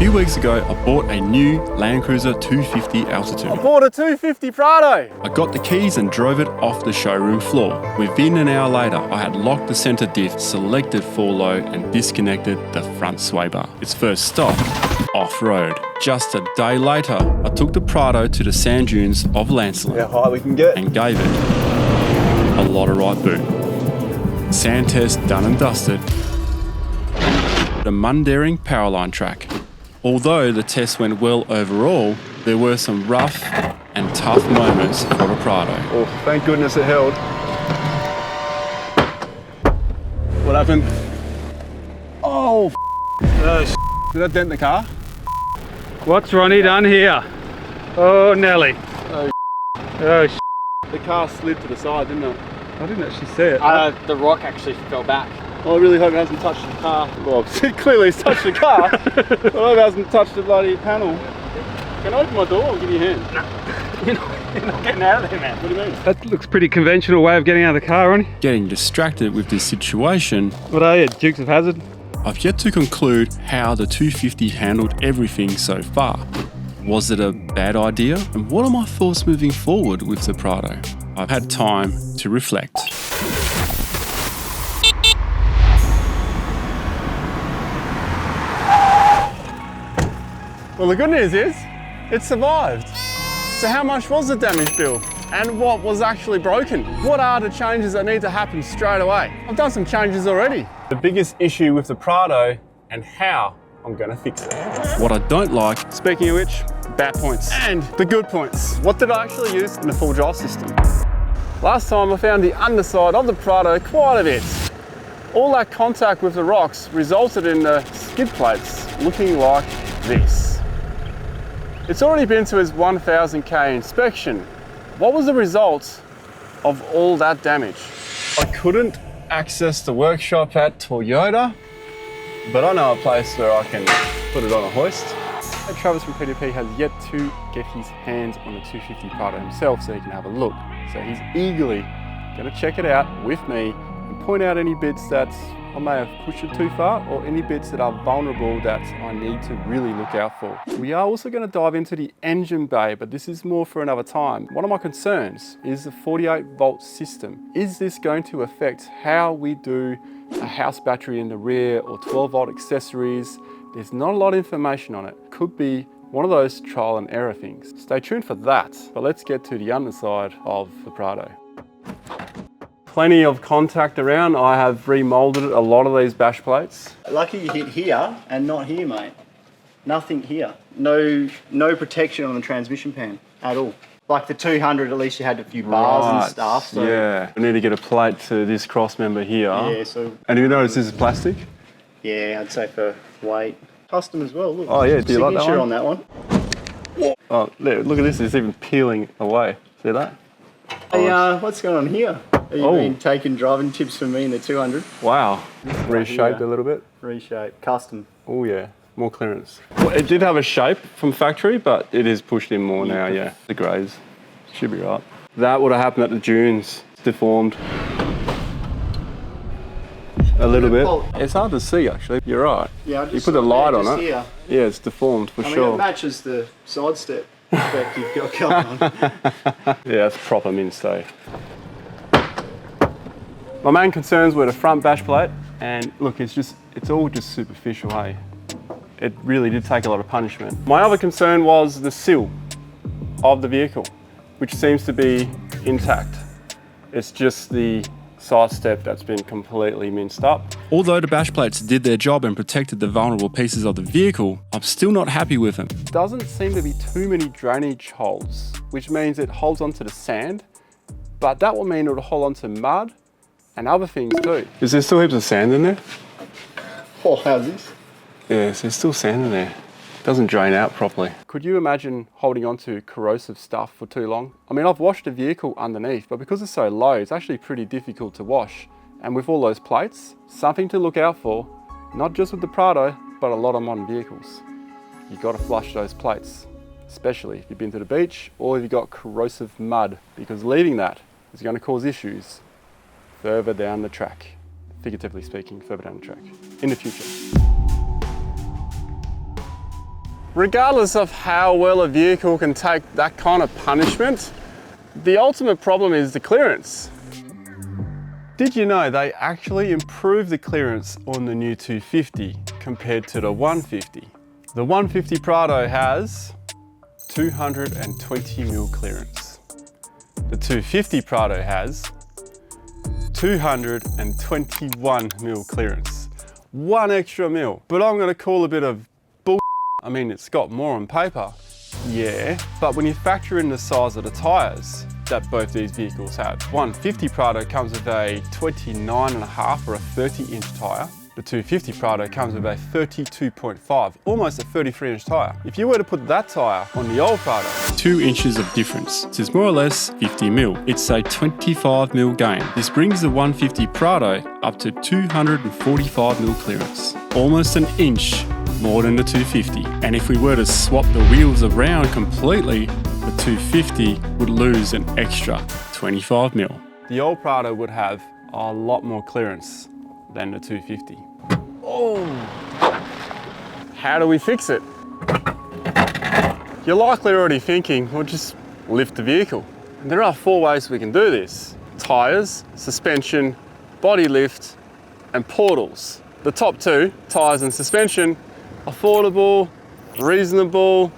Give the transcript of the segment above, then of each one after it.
few weeks ago, I bought a new Landcruiser 250 Altitude. I bought a 250 Prado. I got the keys and drove it off the showroom floor. Within an hour later, I had locked the centre diff, selected full load and disconnected the front sway bar. Its first stop, off-road. Just a day later, I took the Prado to the sand dunes of Lancelin. How high we can get. And gave it a lot of right boot. Sand test done and dusted. The Mundaring Powerline track. Although the test went well overall, there were some rough and tough moments for the Prado. Oh, thank goodness it held. What happened? Oh, did that dent the car? What's Ronny done here? Oh, Nelly. Oh, Oh, the car slid to the side, didn't it? I didn't actually see it. The rock actually fell back. I really hope it hasn't touched the car. Well, clearly it's touched the car. I hope it hasn't touched the bloody panel. Can I open my door or give you a hand? No. You're not getting out of there, man. What do you mean? That looks pretty conventional way of getting out of the car, Ronny. Getting distracted with this situation, What are you, Dukes of Hazzard? I've yet to conclude how the 250 handled everything so far. Was it a bad idea? And what are my thoughts moving forward with the Prado? I've had time to reflect. Well, the good news is, it survived. So how much was the damage bill? And what was actually broken? What are the changes that need to happen straight away? I've done some changes already. The biggest issue with the Prado and how I'm gonna fix it. What I don't like, Speaking of which, bad points. And the good points. What did I actually use in the full drive system? Last time I found the underside of the Prado quite a bit. All that contact with the rocks resulted in the skid plates looking like this. It's already been to his 1000k inspection. What was the result of all that damage? I couldn't access the workshop at Toyota, but I know a place where I can put it on a hoist. And Travis from PDP has yet to get his hands on the 250 Prado himself so he can have a look. So he's eagerly going to check it out with me and point out any bits that I may have pushed it too far or any bits that are vulnerable that I need to really look out for. We are also going to dive into the engine bay, but this is more for another time. One of my concerns is the 48 volt system. Is this going to affect how we do a house battery in the rear or 12 volt accessories? There's not a lot of information on it. Could be one of those trial and error things. Stay tuned for that, but let's get to the underside of the Prado. Plenty of contact around. I have remolded a lot of these bash plates. Lucky you hit here and not here, mate. Nothing here. No protection on the transmission pan at all. Like the 200, at least you had a few bars and stuff. So Yeah, we need to get a plate to this cross member here. Yeah, so And you notice this is plastic? yeah, I'd say for weight. Custom as well. Look. Oh yeah, do you like that Signature one? on that one. Oh, look at this, it's even peeling away. See that? Hey, what's going on here? Have you been taking driving tips from me in the 200? Wow. Reshaped a little bit. Reshape, custom. Oh yeah, more clearance. Well, it did have a shape from factory, but it is pushed in more now, yeah. The greys should be right. That would have happened at the dunes. It's deformed a little bit. It's hard to see actually, you're right. Yeah, you put the light on it. Here. Yeah, it's deformed for I mean, sure. it matches the sidestep effect you've got going on. Yeah, that's proper minstay. My main concerns were the front bash plate, and look, it's all just superficial, hey? It really did take a lot of punishment. My other concern was the sill of the vehicle, which seems to be intact. It's just the side step that's been completely minced up. although the bash plates did their job and protected the vulnerable pieces of the vehicle, I'm still not happy with them. Doesn't seem to be too many drainage holes, which means it holds onto the sand, but that will mean it'll hold onto mud and other things too. Is there still heaps of sand in there? Oh, how's this? Yes, there's still sand in there. Doesn't drain out properly. Could you imagine holding on to corrosive stuff for too long? I mean, I've washed the vehicle underneath, but because it's so low, it's actually pretty difficult to wash. And with all those plates, something to look out for, not just with the Prado, but a lot of modern vehicles. You gotta flush those plates, especially if you've been to the beach or if you've got corrosive mud, because leaving that is gonna cause issues further down the track. Figuratively speaking, further down the track, in the future. Regardless of how well a vehicle can take that kind of punishment, the ultimate problem is the clearance. Did you know they actually improved the clearance on the new 250 compared to the 150? The 150 Prado has 220mm clearance. The 250 Prado has 221mm clearance. 1 extra mil. But I'm gonna call a bit of bull. I mean, it's got more on paper. Yeah, but when you factor in the size of the tires that both these vehicles have, 150 Prado comes with a 29.5 or a 30-inch tire. The 250 Prado comes with a 32.5, almost a 33-inch tire. If you were to put that tire on the old Prado, 2 inches of difference. This is more or less 50mm. It's a 25mm gain. This brings the 150 Prado up to 245mm clearance. Almost an inch more than the 250. And if we were to swap the wheels around completely, the 250 would lose an extra 25mm. the old Prado would have a lot more clearance than the 250. Oh! How do we fix it? You're likely already thinking, well, just lift the vehicle. And there are 4 ways we can do this: tires, suspension, body lift, and portals. The top 2, tires and suspension, affordable, reasonable,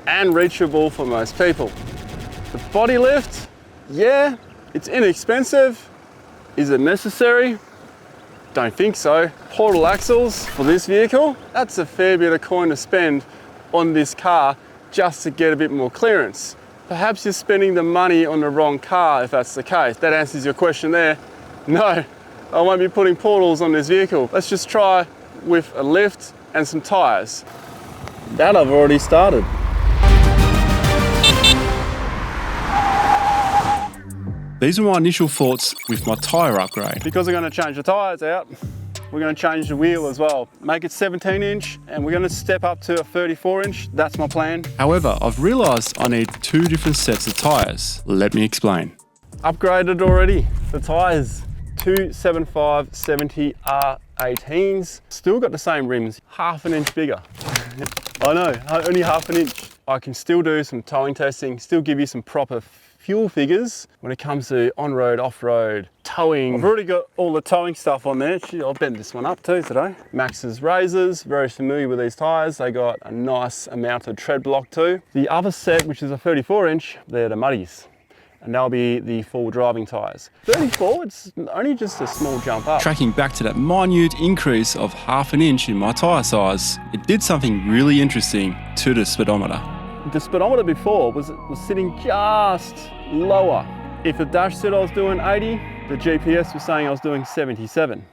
and reachable for most people. The body lift, yeah, it's inexpensive. Is it necessary? Don't think so. Portal axles for this vehicle, that's a fair bit of coin to spend on this car just to get a bit more clearance. Perhaps you're spending the money on the wrong car if that's the case. That answers your question there. No, I won't be putting portals on this vehicle. Let's just try with a lift and some tires. That I've already started. These are my initial thoughts with my tyre upgrade. Because we're going to change the tyres out, we're going to change the wheel as well. Make it 17-inch, and we're going to step up to a 34-inch. That's my plan. However, I've realised I need 2 different sets of tyres. Let me explain. Upgraded already. The tyres, 275/70 R18s. Still got the same rims, half an inch bigger. I know, only half an inch. I can still do some towing testing, still give you some proper fuel figures when it comes to on-road, off-road, towing. I've already got all the towing stuff on there. I'll bend this one up too today. Maxxis razors, very familiar with these tyres. They got a nice amount of tread block too. The other set, which is a 34-inch, they're the muddies. And they'll be the full driving tyres. 34, it's only just a small jump up. Tracking back to that minute increase of half an inch in my tyre size, it did something really interesting to the speedometer. The speedometer before was sitting just lower. If the dash said I was doing 80, the GPS was saying I was doing 77.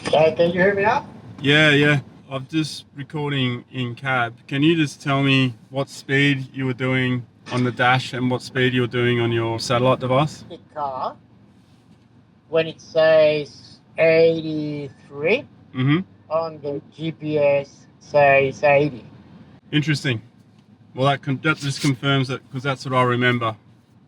Okay, can you hear me now? Yeah. I'm just recording in cab. Can you just tell me what speed you were doing on the dash and what speed you were doing on your satellite device? The car, when it says 83, on the GPS says 80. Interesting. Well, that just confirms that, because that's what I remember.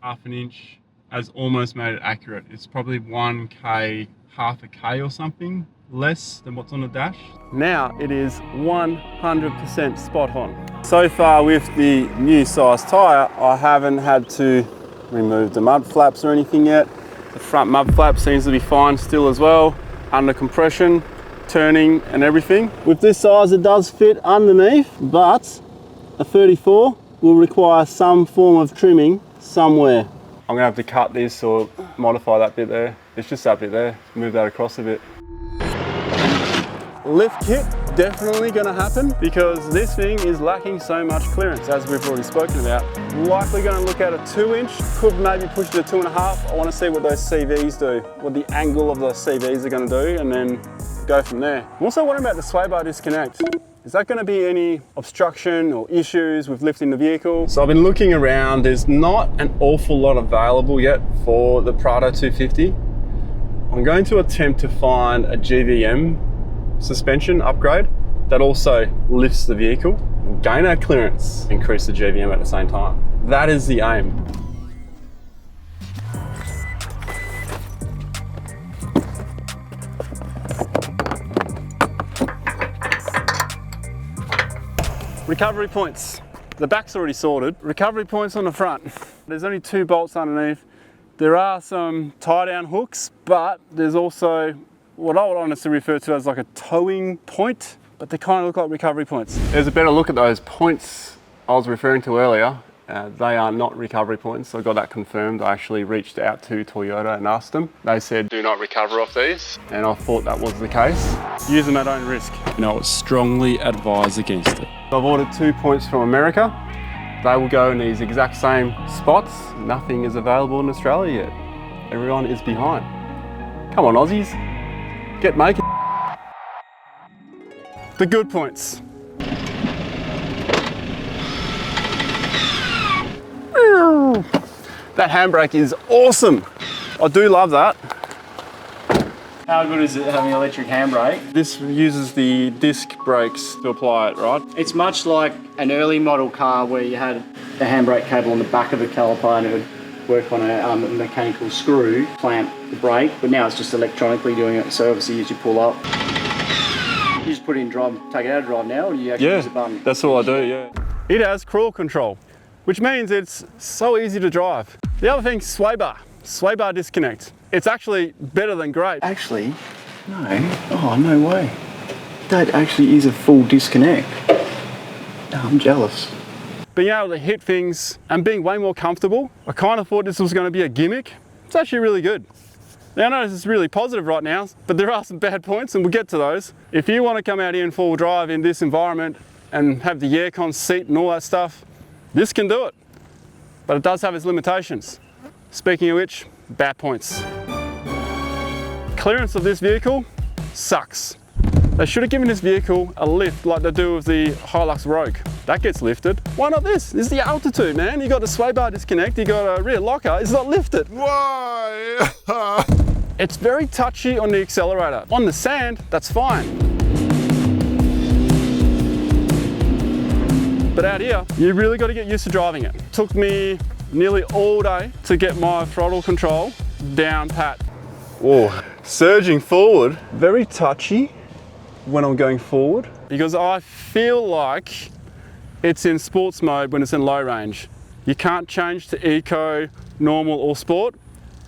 Half an inch has almost made it accurate. It's probably 1K, half a K or something less than what's on the dash. Now it is 100% spot on. So far with the new size tyre, I haven't had to remove the mud flaps or anything yet. The front mud flap seems to be fine still as well, under compression, turning and everything. With this size it does fit underneath, but a 34 will require some form of trimming somewhere. I'm gonna have to cut this or modify that bit there. It's just that bit there, move that across a bit. Lift kit, definitely gonna happen because this thing is lacking so much clearance, as we've already spoken about. Likely gonna look at a 2-inch, could maybe push to 2.5. I wanna see what those CVs do, what the angle of those CVs are gonna do, and then go from there. I'm also wondering about the sway bar disconnect. Is that gonna be any obstruction or issues with lifting the vehicle? So I've been looking around, there's not an awful lot available yet for the Prado 250. I'm going to attempt to find a GVM suspension upgrade that also lifts the vehicle, gain our clearance, increase the GVM at the same time. That is the aim. Recovery points. The back's already sorted. Recovery points on the front. There's only 2 bolts underneath. There are some tie-down hooks, but there's also what I would honestly refer to as like a towing point, but they kind of look like recovery points. There's a better look at those points I was referring to earlier. They are not recovery points. I got that confirmed. I actually reached out to Toyota and asked them. They said, do not recover off these. And I thought that was the case. Use them at own risk. And I would strongly advise against it. I've ordered 2 points from America. They will go in these exact same spots. Nothing is available in Australia yet. Everyone is behind. Come on, Aussies. Get making. The good points. That handbrake is awesome. I do love that. How good is it having an electric handbrake? This uses the disc brakes to apply it, right? It's much like an early model car where you had the handbrake cable on the back of the caliper and it would work on a mechanical screw, clamp the brake, but now it's just electronically doing it. So obviously as you pull up, you just put it in drive, take it out of drive now, or do you actually use a button? That's all I do, yeah. It has cruise control, which means it's so easy to drive. The other thing, sway bar disconnect. It's actually better than great. Actually, no. Oh, no way. That actually is a full disconnect. No, I'm jealous. Being able to hit things and being way more comfortable, I kind of thought this was going to be a gimmick. It's actually really good. Now I know this is really positive right now, but there are some bad points and we'll get to those. If you want to come out here in four-wheel drive in this environment and have the aircon seat and all that stuff, this can do it. But it does have its limitations. Speaking of which, bad points. Clearance of this vehicle sucks. They should have given this vehicle a lift like they do with the Hilux Rogue. That gets lifted. Why not this? This is the altitude, man. You got the sway bar disconnect, you got a rear locker, it's not lifted. Why? It's very touchy on the accelerator. On the sand, that's fine. But out here, you really got to get used to driving it. It took me nearly all day to get my throttle control down pat. Whoa, surging forward, very touchy when I'm going forward because I feel like it's in sports mode when it's in low range. You can't change to eco, normal or sport.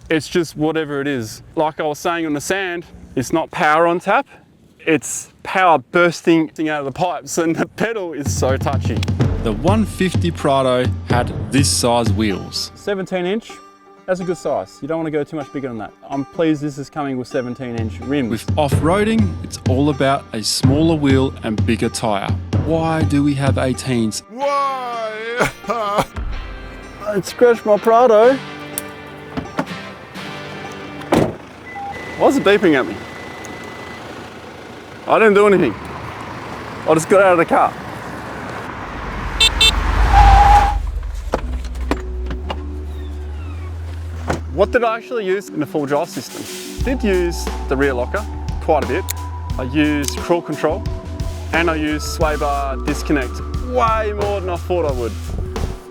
It's just whatever it is. Like I was saying on the sand, it's not power on tap, it's power bursting out of the pipes and the pedal is so touchy. The 150 Prado had this size wheels. 17 inch, that's a good size. You don't want to go too much bigger than that. I'm pleased this is coming with 17 inch rims. With off-roading, it's all about a smaller wheel and bigger tyre. Why do we have 18s? Why? I'd scratch my Prado. Why is it beeping at me? I didn't do anything. I just got out of the car. What did I actually use in the full drive system? I did use the rear locker quite a bit. I used cruise control and I used sway bar disconnect way more than I thought I would.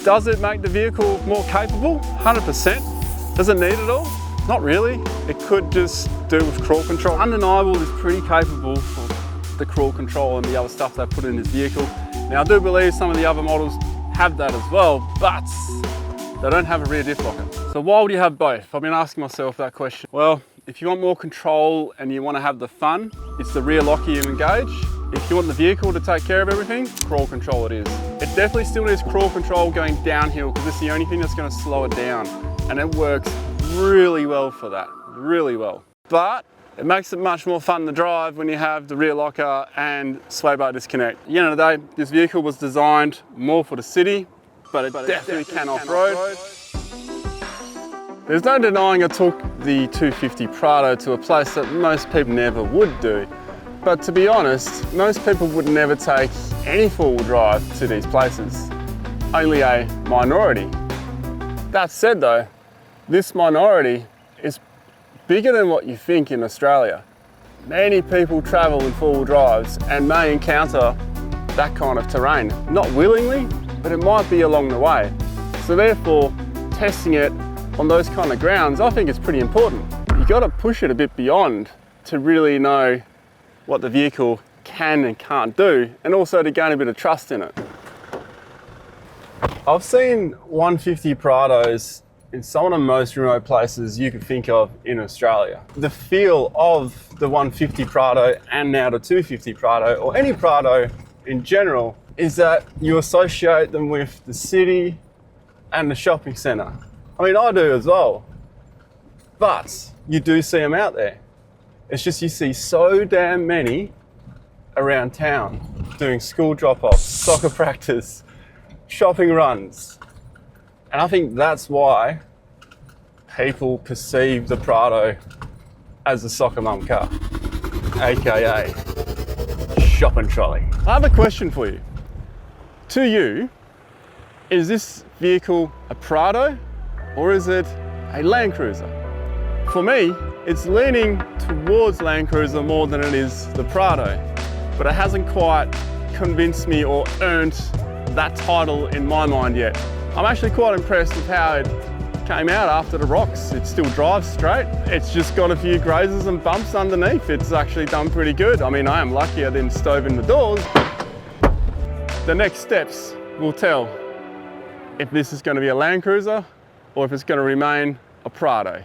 Does it make the vehicle more capable? 100%. Does it need it all? Not really. It could just do with cruise control. Undeniable is pretty capable of the cruise control and the other stuff they put in this vehicle. Now I do believe some of the other models have that as well, but they don't have a rear diff locker. So why would you have both? I've been asking myself that question. Well, if you want more control and you want to have the fun, it's the rear locker you engage. If you want the vehicle to take care of everything, cruise control it is. It definitely still needs cruise control going downhill because it's the only thing that's going to slow it down. And it works really well for that, really well. But it makes it much more fun to drive when you have the rear locker and sway bar disconnect. At the end of the day, this vehicle was designed more for the city, but it definitely can off-road. There's no denying I took the 250 Prado to a place that most people never would do. But to be honest, most people would never take any four-wheel drive to these places. Only a minority. That said though, this minority is bigger than what you think in Australia. Many people travel in four-wheel drives and may encounter that kind of terrain. Not willingly, but it might be along the way. So therefore, testing it on those kind of grounds, I think is pretty important. You've got to push it a bit beyond to really know what the vehicle can and can't do, and also to gain a bit of trust in it. I've seen 150 Prados in some of the most remote places you could think of in Australia. The feel of the 150 Prado and now the 250 Prado, or any Prado in general, is that you associate them with the city and the shopping centre. I mean, I do as well, but you do see them out there. It's just you see so damn many around town doing school drop-offs, soccer practice, shopping runs. And I think that's why people perceive the Prado as a soccer mum car, AKA shopping trolley. I have a question for you. To you, is this vehicle a Prado or is it a Landcruiser? For me, it's leaning towards Landcruiser more than it is the Prado, but it hasn't quite convinced me or earned that title in my mind yet. I'm actually quite impressed with how it came out after the rocks. It still drives straight. It's just got a few grazes and bumps underneath. It's actually done pretty good. I mean, I am lucky I didn't stove in the doors. The next steps will tell if this is going to be a Landcruiser or if it's going to remain a Prado.